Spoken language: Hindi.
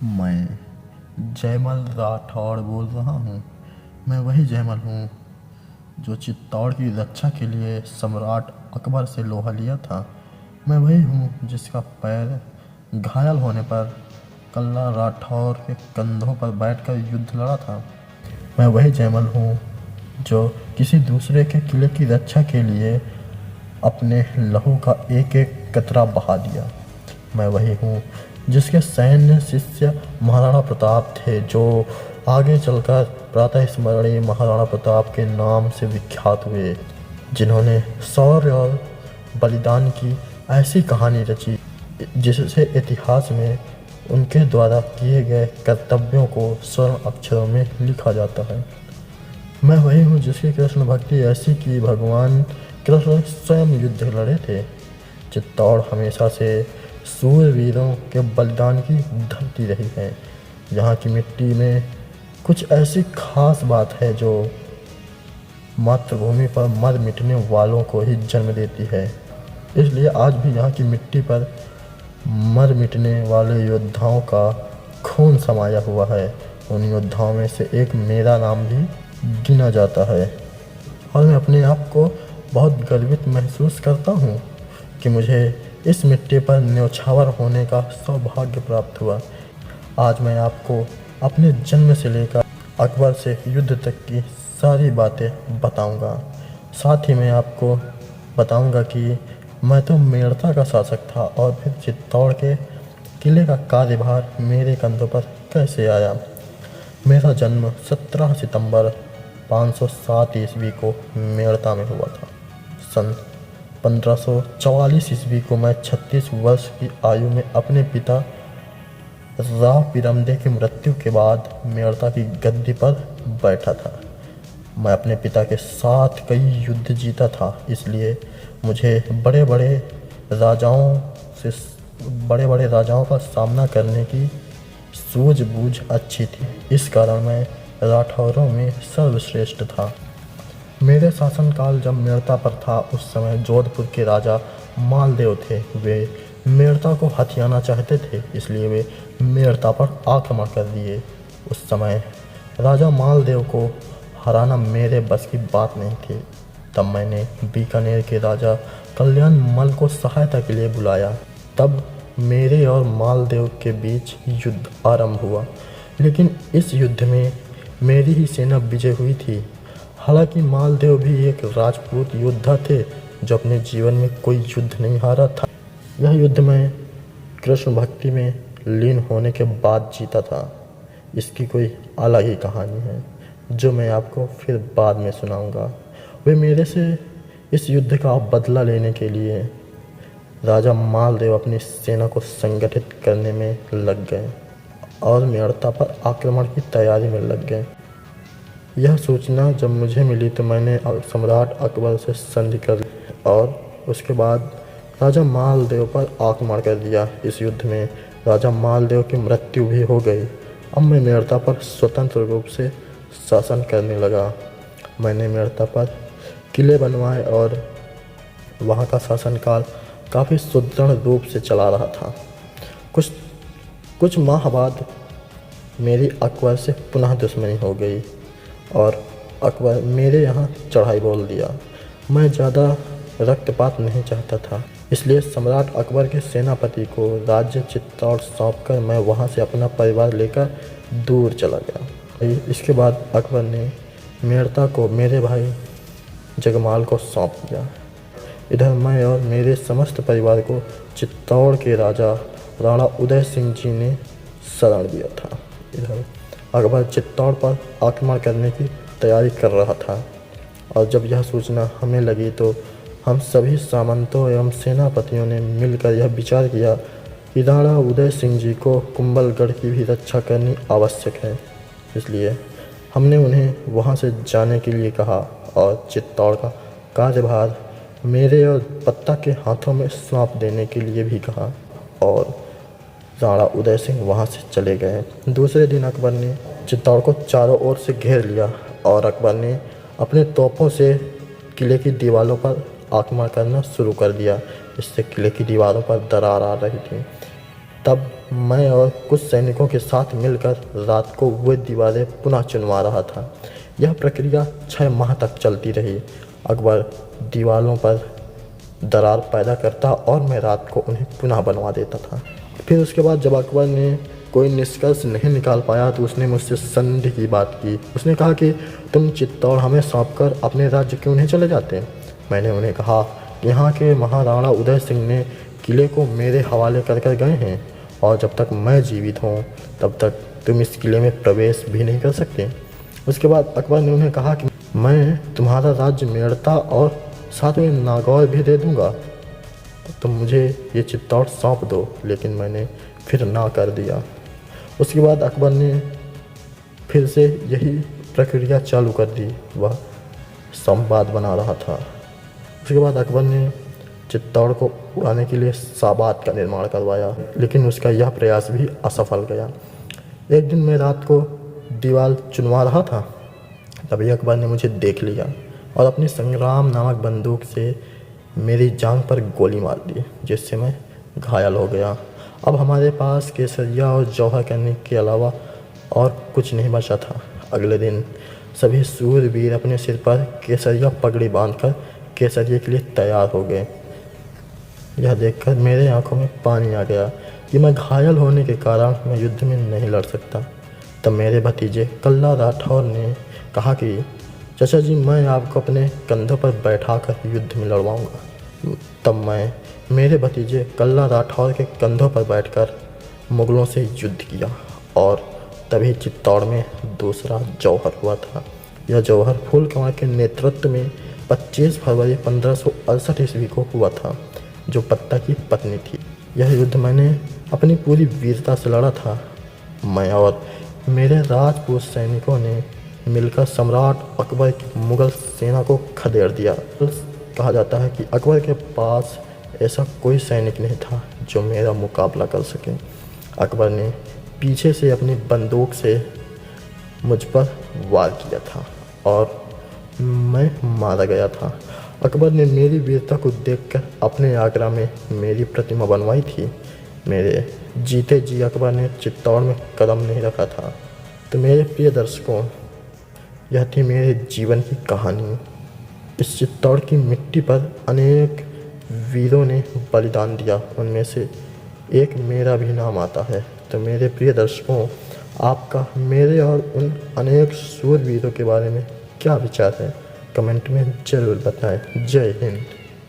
मैं जयमल राठौड़ बोल रहा हूँ। मैं वही जयमल हूँ जो चित्तौड़ की रक्षा के लिए सम्राट अकबर से लोहा लिया था। मैं वही हूँ जिसका पैर घायल होने पर कल्ला राठौर के कंधों पर बैठकर युद्ध लड़ा था। मैं वही जयमल हूँ जो किसी दूसरे के किले की रक्षा के लिए अपने लहू का एक एक कतरा बहा दिया। मैं वही हूँ जिसके सैन्य शिष्य महाराणा प्रताप थे, जो आगे चलकर प्रातः स्मरणीय महाराणा प्रताप के नाम से विख्यात हुए, जिन्होंने शौर्य और बलिदान की ऐसी कहानी रची जिससे इतिहास में उनके द्वारा किए गए कर्तव्यों को स्वर्ण अक्षरों में लिखा जाता है। मैं वही हूँ जिसकी कृष्ण भक्ति ऐसी कि भगवान कृष्ण स्वयं युद्ध लड़े थे। चित्तौड़ हमेशा से सूरवीरों के बलिदान की धरती रही है। यहाँ की मिट्टी में कुछ ऐसी खास बात है जो मातृभूमि पर मर मिटने वालों को ही जन्म देती है। इसलिए आज भी यहाँ की मिट्टी पर मर मिटने वाले योद्धाओं का खून समाया हुआ है। उन योद्धाओं में से एक मेरा नाम भी गिना जाता है और मैं अपने आप को बहुत गर्वित महसूस करता हूँ कि मुझे इस मिट्टी पर न्यौछावर होने का सौभाग्य प्राप्त हुआ। आज मैं आपको अपने जन्म से लेकर अकबर से युद्ध तक की सारी बातें बताऊंगा। साथ ही मैं आपको बताऊंगा कि मैं तो मेड़ता का शासक था और फिर चित्तौड़ के किले का कार्यभार मेरे कंधों पर कैसे आया। मेरा जन्म 17 सितंबर 507 ईस्वी को मेड़ता में हुआ था। सन 1544 ईस्वी को मैं 36 वर्ष की आयु में अपने पिता राव पिरमदे की मृत्यु के बाद मेड़ता की गद्दी पर बैठा था। मैं अपने पिता के साथ कई युद्ध जीता था, इसलिए मुझे बड़े बड़े राजाओं का सामना करने की सूझबूझ अच्छी थी। इस कारण मैं राठौरों में सर्वश्रेष्ठ था। मेरे शासनकाल जब मेड़ता पर था, उस समय जोधपुर के राजा मालदेव थे। वे मेड़ता को हथियाना चाहते थे, इसलिए वे मेड़ता पर आक्रमण कर दिए। उस समय राजा मालदेव को हराना मेरे बस की बात नहीं थी। तब मैंने बीकानेर के राजा कल्याण मल को सहायता के लिए बुलाया। तब मेरे और मालदेव के बीच युद्ध आरंभ हुआ, लेकिन इस युद्ध में मेरी ही सेना विजय हुई थी। हालांकि मालदेव भी एक राजपूत योद्धा थे जो अपने जीवन में कोई युद्ध नहीं हारा था। यह युद्ध मैं कृष्ण भक्ति में लीन होने के बाद जीता था। इसकी कोई अलग ही कहानी है जो मैं आपको फिर बाद में सुनाऊंगा। वे मेरे से इस युद्ध का बदला लेने के लिए राजा मालदेव अपनी सेना को संगठित करने में लग गए और मेड़ता पर आक्रमण की तैयारी में लग गए। यह सूचना जब मुझे मिली तो मैंने सम्राट अकबर से संधि कर ली और उसके बाद राजा मालदेव पर आक्रमण कर दिया। इस युद्ध में राजा मालदेव की मृत्यु भी हो गई। अब मैं मेड़ता पर स्वतंत्र रूप से शासन करने लगा। मैंने मेड़ता पर किले बनवाए और वहाँ का शासनकाल काफ़ी सुदृढ़ रूप से चला रहा था। कुछ माह बाद मेरी अकबर से पुनः दुश्मनी हो गई और अकबर मेरे यहाँ चढ़ाई बोल दिया। मैं ज़्यादा रक्तपात नहीं चाहता था, इसलिए सम्राट अकबर के सेनापति को राज्य चित्तौड़ सौंपकर मैं वहाँ से अपना परिवार लेकर दूर चला गया। इसके बाद अकबर ने मेड़ता को मेरे भाई जगमाल को सौंप दिया। इधर मैं और मेरे समस्त परिवार को चित्तौड़ के राजा राणा उदय सिंह जी ने शरण दिया था। इधर अकबर चित्तौड़ पर आक्रमण करने की तैयारी कर रहा था और जब यह सूचना हमें लगी तो हम सभी सामंतों एवं सेनापतियों ने मिलकर यह विचार किया कि राणा उदय सिंह जी को कुंभलगढ़ की भी रक्षा करनी आवश्यक है। इसलिए हमने उन्हें वहां से जाने के लिए कहा और चित्तौड़ का कार्यभार मेरे और पत्ता के हाथों में सौंप देने के लिए भी कहा और राणा उदय सिंह वहाँ से चले गए। दूसरे दिन अकबर ने चित्तौड़ को चारों ओर से घेर लिया और अकबर ने अपने तोपों से किले की दीवारों पर आक्रमण करना शुरू कर दिया। इससे किले की दीवारों पर दरार आ रही थी। तब मैं और कुछ सैनिकों के साथ मिलकर रात को वो दीवारें पुनः चुनवा रहा था। यह प्रक्रिया 6 माह तक चलती रही। अकबर दीवारों पर दरार पैदा करता और मैं रात को उन्हें पुनः बनवा देता था। फिर उसके बाद जब अकबर ने कोई निष्कर्ष नहीं निकाल पाया तो उसने मुझसे संधि की बात की। उसने कहा कि तुम चित्तौड़ हमें सौंप कर अपने राज्य क्यों नहीं चले जाते। मैंने उन्हें कहा कि यहाँ के महाराणा उदय सिंह ने किले को मेरे हवाले कर गए हैं और जब तक मैं जीवित हूँ तब तक तुम इस किले में प्रवेश भी नहीं कर सकते। उसके बाद अकबर ने उन्हें कहा कि मैं तुम्हारा राज्य मेड़ता और साथ में नागौर भी दे दूँगा, तुम मुझे ये चित्तौड़ सौंप दो। लेकिन मैंने फिर ना कर दिया। उसके बाद अकबर ने फिर से यही प्रक्रिया चालू कर दी। वह संवाद बना रहा था। उसके बाद अकबर ने चित्तौड़ को उड़ाने के लिए साबात का निर्माण करवाया, लेकिन उसका यह प्रयास भी असफल गया। एक दिन मैं रात को दीवार चुनवा रहा था, तभी अकबर ने मुझे देख लिया और अपनी संग्राम नामक बंदूक से मेरी जांघ पर गोली मार दी, जिससे मैं घायल हो गया। अब हमारे पास केसरिया और जौहर करने के अलावा और कुछ नहीं बचा था। अगले दिन सभी सूरवीर अपने सिर पर केसरिया पगड़ी बांधकर केसरिया के लिए तैयार हो गए। यह देखकर मेरे आंखों में पानी आ गया कि मैं घायल होने के कारण मैं युद्ध में नहीं लड़ सकता। तब मेरे भतीजे कल्ला राठौर ने कहा कि चाचा जी, मैं आपको अपने कंधों पर बैठाकर युद्ध में लड़वाऊंगा। तब मैं मेरे भतीजे कल्ला राठौर के कंधों पर बैठकर मुगलों से युद्ध किया और तभी चित्तौड़ में दूसरा जौहर हुआ था। यह जौहर फूल कुंवर के नेतृत्व में 25 फरवरी 1568 ईस्वी को हुआ था, जो पत्ता की पत्नी थी। यह युद्ध मैंने अपनी पूरी वीरता से लड़ा था। मैं और मेरे राजपूत सैनिकों ने मिलकर सम्राट अकबर की मुगल सेना को खदेड़ दिया। कहा जाता है कि अकबर के पास ऐसा कोई सैनिक नहीं था जो मेरा मुकाबला कर सके। अकबर ने पीछे से अपनी बंदूक से मुझ पर वार किया था और मैं मारा गया था। अकबर ने मेरी वीरता को देखकर अपने आगरा में मेरी प्रतिमा बनवाई थी। मेरे जीते जी अकबर ने चित्तौड़ में कदम नहीं रखा था। तो मेरे प्रिय दर्शकों, यह थी मेरे जीवन की कहानी। इस चित्तौड़ की मिट्टी पर अनेक वीरों ने बलिदान दिया, उनमें से एक मेरा भी नाम आता है। तो मेरे प्रिय दर्शकों, आपका मेरे और उन अनेक शूरवीरों के बारे में क्या विचार है, कमेंट में ज़रूर बताएं। जय हिंद।